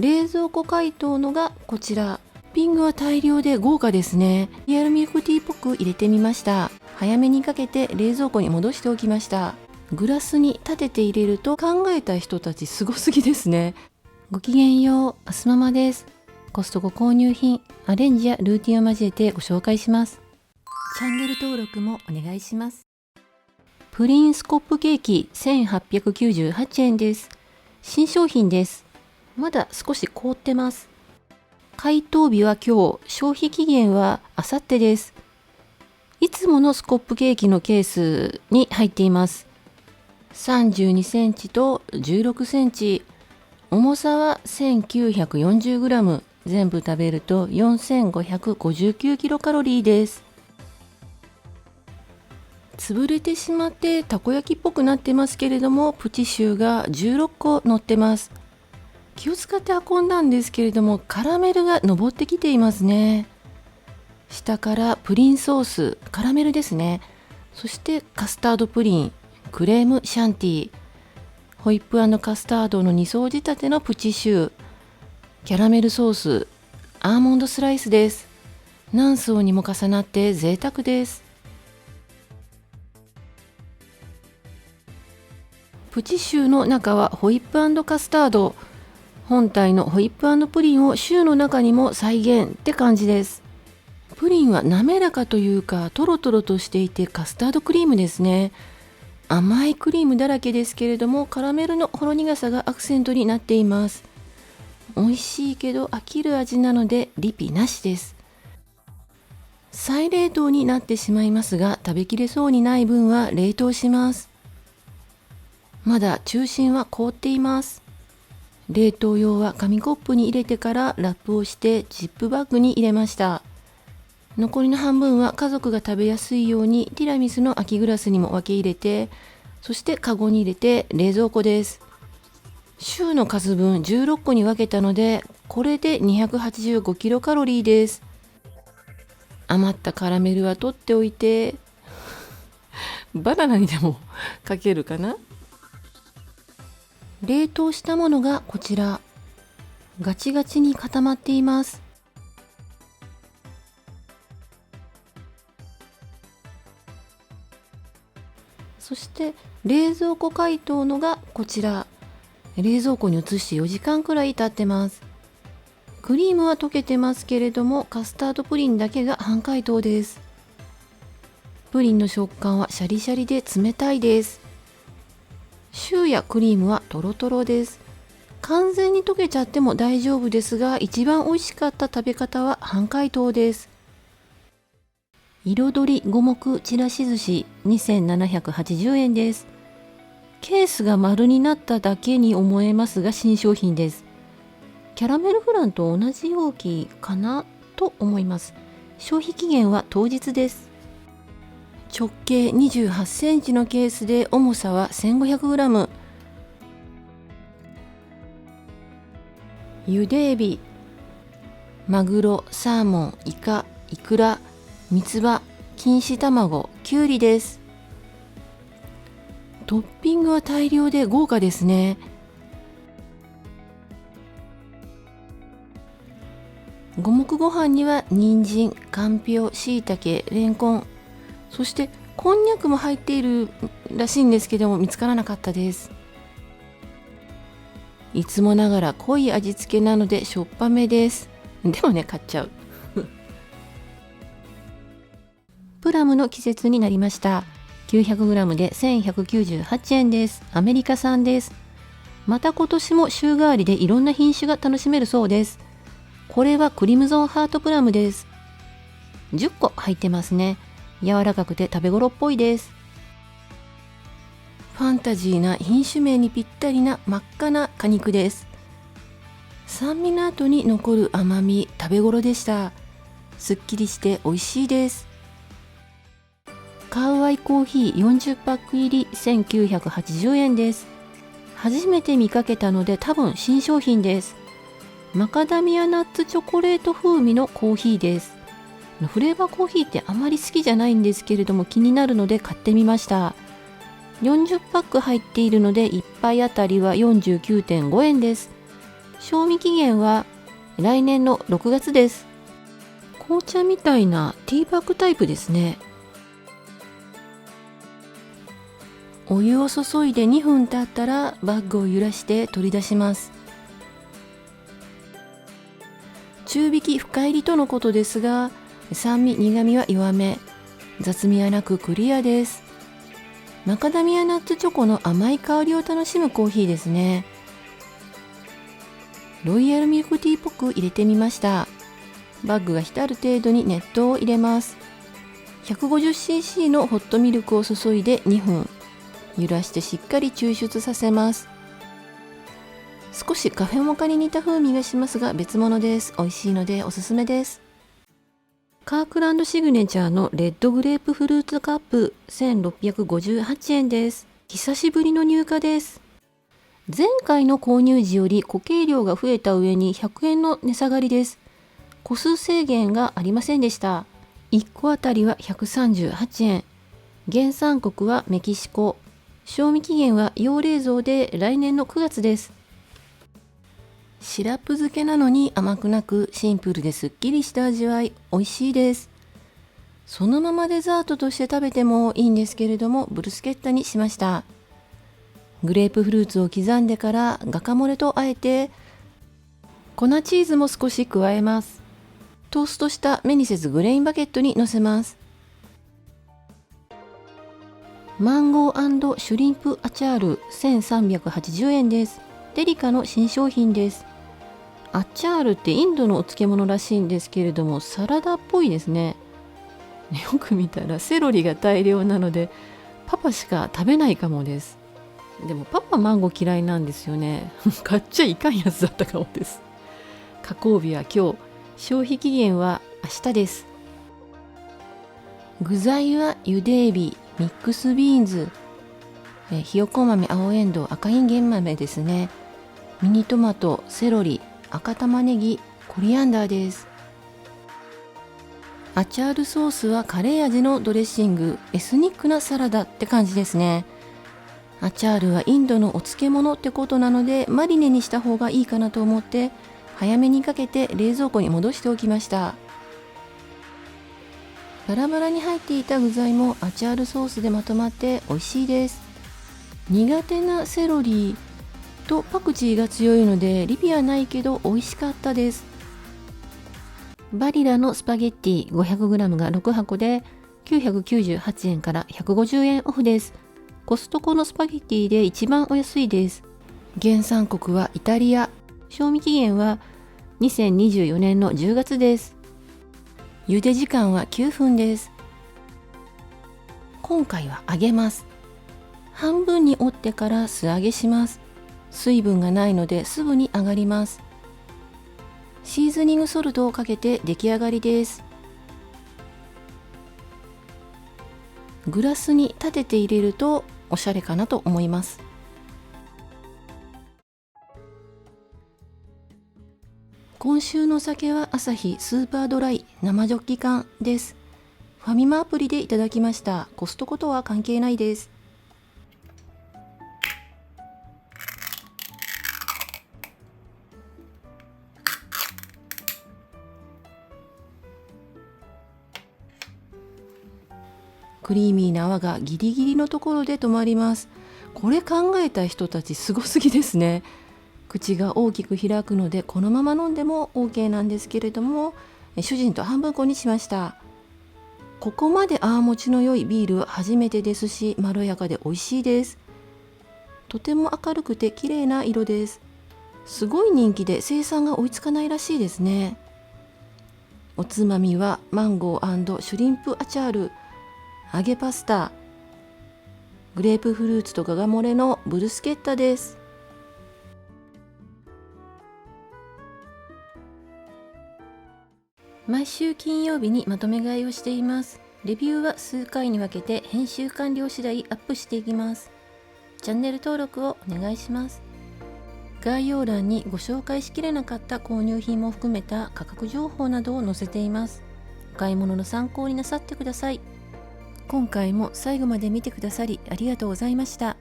冷蔵庫解凍のがこちら。トッピングは大量で豪華ですね。リアルミルクティーっぽく入れてみました。早めにかけて冷蔵庫に戻しておきました。グラスに立てて入れると考えた人たちすごすぎですね。ごきげんよう、アスママです。コストコ購入品、アレンジやルーティンを交えてご紹介します。チャンネル登録もお願いします。プリンスコップケーキ1898円です。新商品です。まだ少し凍ってます。解凍日は今日、消費期限は明後日です。いつものスコップケーキのケースに入っています。32センチと16センチ。重さは 1940g。全部食べると4559キロカロリーです。潰れてしまってたこ焼きっぽくなってますけれども、プチシューが16個乗ってます。気を使って運んだんですけれども、カラメルが上ってきていますね。下からプリンソース、カラメルですね。そしてカスタードプリン、クレームシャンティー、ホイップ&カスタードの2層仕立てのプチシュー、キャラメルソース、アーモンドスライスです。何層にも重なって贅沢です。プチシューの中はホイップ&カスタード。本体のホイップ&プリンをシューの中にも再現って感じです。プリンは滑らかというかトロトロとしていてカスタードクリームですね。甘いクリームだらけですけれども、カラメルのほろ苦さがアクセントになっています。美味しいけど飽きる味なのでリピなしです。再冷凍になってしまいますが、食べきれそうにない分は冷凍します。まだ中心は凍っています。冷凍用は紙コップに入れてからラップをしてジップバッグに入れました。残りの半分は家族が食べやすいようにティラミスの空きグラスにも分け入れて、そしてカゴに入れて冷蔵庫です。シューの数分16個に分けたので、これで285キロカロリーです。余ったカラメルは取っておいて、バナナにでもかけるかな。冷凍したものがこちら。ガチガチに固まっています。そして冷蔵庫解凍のがこちら。冷蔵庫に移して4時間くらい経ってます。クリームは溶けてますけれども、カスタードプリンだけが半解凍です。プリンの食感はシャリシャリで冷たいです。シューやクリームはトロトロです。完全に溶けちゃっても大丈夫ですが、一番美味しかった食べ方は半解凍です。彩り五目ちらし寿司2780円です。ケースが丸になっただけに思えますが新商品です。キャラメルフランと同じ容器かなと思います。消費期限は当日です。直径28センチのケースで重さは 1500g。ゆでエビ、マグロ、サーモン、イカ、イクラ、三つ葉、錦糸卵、きゅうりです。トッピングは大量で豪華ですね。五目ご飯には人参、かんぴょう、しいたけ、れんこん、そしてこんにゃくも入っているらしいんですけども見つからなかったです。いつもながら濃い味付けなのでしょっぱめです。でもね、買っちゃう。プラムの季節になりました。900g で1198円です。アメリカ産です。また今年も週替わりでいろんな品種が楽しめるそうです。これはクリムゾンハートプラムです。10個入ってますね。柔らかくて食べ頃っぽいです。ファンタジーな品種名にぴったりな真っ赤な果肉です。酸味の後に残る甘み、食べ頃でした。すっきりして美味しいです。カウアイコーヒー40パック入り1980円です。初めて見かけたので多分新商品です。マカダミアナッツチョコレート風味のコーヒーです。フレーバーコーヒーってあまり好きじゃないんですけれども気になるので買ってみました。40パック入っているので1杯あたりは 49.5 円です。賞味期限は来年の6月です。紅茶みたいなティーバッグタイプですね。お湯を注いで2分経ったらバッグを揺らして取り出します。中引き深入りとのことですが、酸味苦味は弱め、雑味はなくクリアです。マカダミアナッツチョコの甘い香りを楽しむコーヒーですね。ロイヤルミルクティーっぽく入れてみました。バッグが浸る程度に熱湯を入れます。 150cc のホットミルクを注いで2分揺らしてしっかり抽出させます。少しカフェモカに似た風味がしますが別物です。美味しいのでおすすめです。カークランドシグネチャーのレッドグレープフルーツカップ1658円です。久しぶりの入荷です。前回の購入時より固形量が増えた上に100円の値下がりです。個数制限がありませんでした。1個あたりは138円。原産国はメキシコ。賞味期限は要冷蔵で来年の9月です。シラップ漬けなのに甘くなくシンプルですっきりした味わい、美味しいです。そのままデザートとして食べてもいいんですけれども、ブルスケッタにしました。グレープフルーツを刻んでからガカモレとあえて、粉チーズも少し加えます。トーストしたメニセスグレインバケットにのせます。マンゴー&シュリンプアチャール1380円です。デリカの新商品です。アチャールってインドのお漬物らしいんですけれども、サラダっぽいですね。よく見たらセロリが大量なのでパパしか食べないかもです。でもパパマンゴー嫌いなんですよね。買っちゃいかんやつだったかもです。加工日は今日、消費期限は明日です。具材はゆでエビ、ミックスビーンズ、ひよこ豆、青エンドウ、赤いんげん豆ですね。ミニトマト、セロリ、赤玉ねぎ、コリアンダーです。アチャールソースはカレー味のドレッシング、エスニックなサラダって感じですね。アチャールはインドのお漬物ってことなのでマリネにした方がいいかなと思って早めにかけて冷蔵庫に戻しておきました。バラバラに入っていた具材もアチャールソースでまとまって美味しいです。苦手なセロリとパクチーが強いのでリビはないけど美味しかったです。バリラのスパゲッティ 500g が6箱で998円から150円オフです。コストコのスパゲッティで一番お安いです。原産国はイタリア。賞味期限は2024年の10月です。茹で時間は9分です。今回は揚げます。半分に折ってから素揚げします。水分がないのですぐに揚がります。シーズニングソルトをかけて出来上がりです。グラスに立てて入れるとおしゃれかなと思います。今週の酒はアサヒスーパードライ生ジョッキ缶です。ファミマアプリでいただきました。コストコとは関係ないです。クリーミーな泡がギリギリのところで止まります。これ考えた人たちすごすぎですね。口が大きく開くのでこのまま飲んでも OK なんですけれども、主人と半分こにしました。ここまで泡持ちの良いビールは初めてですし、まろやかで美味しいです。とても明るくて綺麗な色です。すごい人気で生産が追いつかないらしいですね。おつまみはマンゴー&シュリンプアチャール、揚げパスタ、グレープフルーツとガガモレのブルスケッタです。毎週金曜日にまとめ買いをしています。レビューは数回に分けて編集完了次第アップしていきます。チャンネル登録をお願いします。概要欄にご紹介しきれなかった購入品も含めた価格情報などを載せています。お買い物の参考になさってください。今回も最後まで見てくださりありがとうございました。